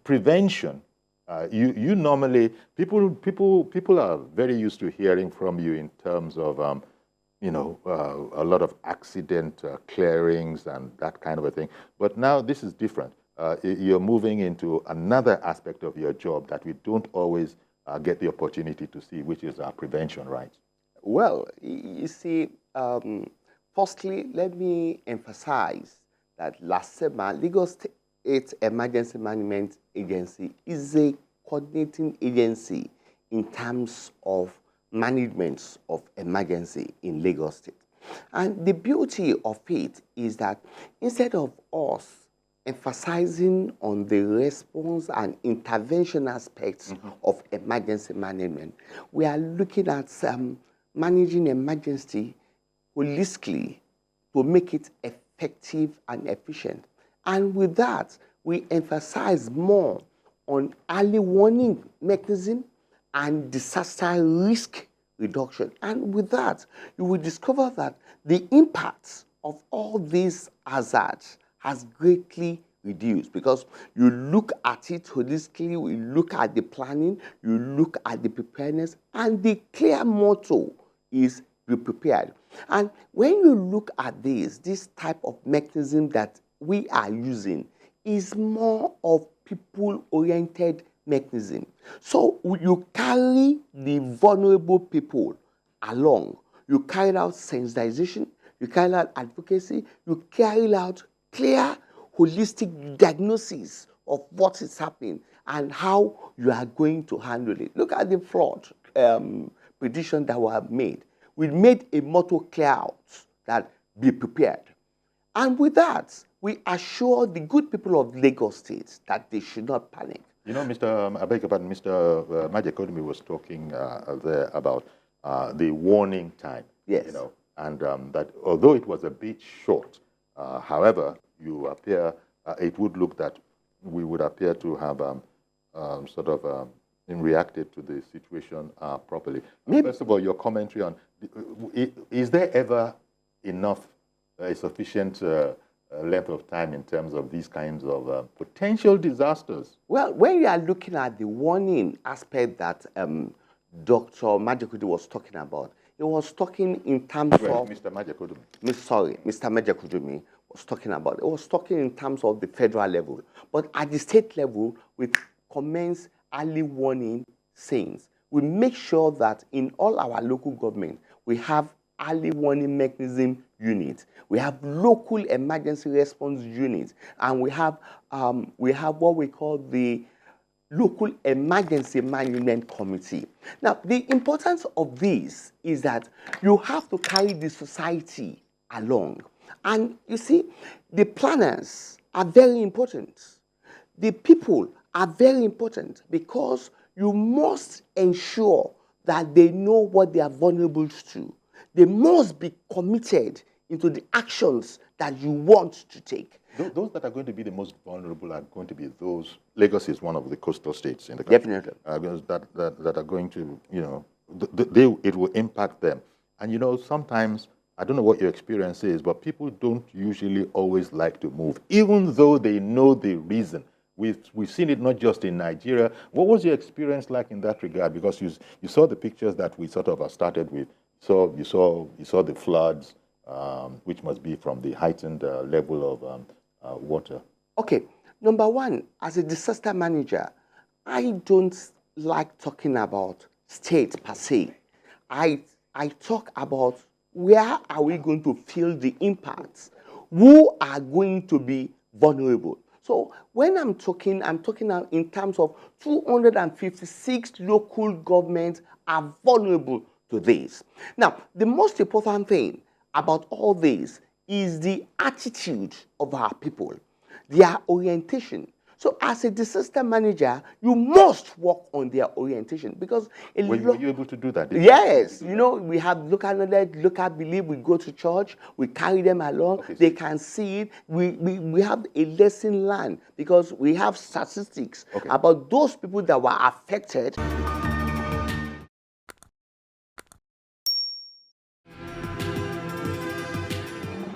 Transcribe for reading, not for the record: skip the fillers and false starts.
prevention. You normally people are very used to hearing from you in terms of a lot of accident clearings and that kind of a thing. But now this is different. You're moving into another aspect of your job that we don't always get the opportunity to see, which is prevention, right? Well, you see, firstly, let me emphasize that LASEMA, Lagos State Emergency Management Agency, is a coordinating agency in terms of management of emergency in Lagos State. And the beauty of it is that instead of us emphasizing on the response and intervention aspects of emergency management, we are looking at managing emergency holistically to make it effective and efficient. And with that, we emphasize more on early warning mechanism and disaster risk reduction. And with that, you will discover that the impact of all these hazards has greatly reduced because you look at it holistically, you look at the planning, you look at the preparedness, and the clear motto is be prepared. And when you look at this type of mechanism that we are using is more of people-oriented mechanism. So you carry the vulnerable people along. You carry out sensitization, you carry out advocacy, you carry out clear, holistic diagnosis of what is happening and how you are going to handle it. Look at the flood prediction that we have made. We made a motto clear out that be prepared. And with that, we assure the good people of Lagos State that they should not panic. You know, I beg your pardon, Mr. Majekodumi was talking there about the warning time. Yes. You know, and that although it was a bit short, however, you appear, it would look that we would appear to have sort of reacted to the situation properly. Maybe. First of all, your commentary on, is there ever enough, sufficient length of time in terms of these kinds of potential disasters? Well, when you are looking at the warning aspect that Dr. Majekodumi was talking about, he was talking in terms of... Mr. Majekodumi. Sorry, Mr. Majekodumi was talking about. He was talking in terms of the federal level. But at the state level, we commence early warning signs. We make sure that in all our local government, we have early warning mechanism units. We have local emergency response units, and we have what we call the local emergency management committee. Now, the importance of this is that you have to carry the society along. And you see, the planners are very important. The people are very important because you must ensure that they know what they are vulnerable to. They must be committed into the actions that you want to take. Those that are going to be the most vulnerable are going to be those. Lagos is one of the coastal states in the country. Definitely. That are going to, you know, it will impact them. And, you know, sometimes, I don't know what your experience is, but people don't usually always like to move, even though they know the reason. We've seen it not just in Nigeria. What was your experience like in that regard? Because you saw the pictures that we sort of started with. So you saw the floods, which must be from the heightened level of water. Okay, number one, as a disaster manager, I don't like talking about state per se. I talk about where are we going to feel the impacts? Who are going to be vulnerable? So when I'm talking in terms of 256 local governments are vulnerable to this. Now, the most important thing about all this is the attitude of our people, their orientation. So as a disaster manager, you must work on their orientation because... Were you able to do that? Yes. You know, we have local knowledge, local belief. We go to church, we carry them along. Okay, they can see it. We have a lesson learned because we have statistics about those people that were affected.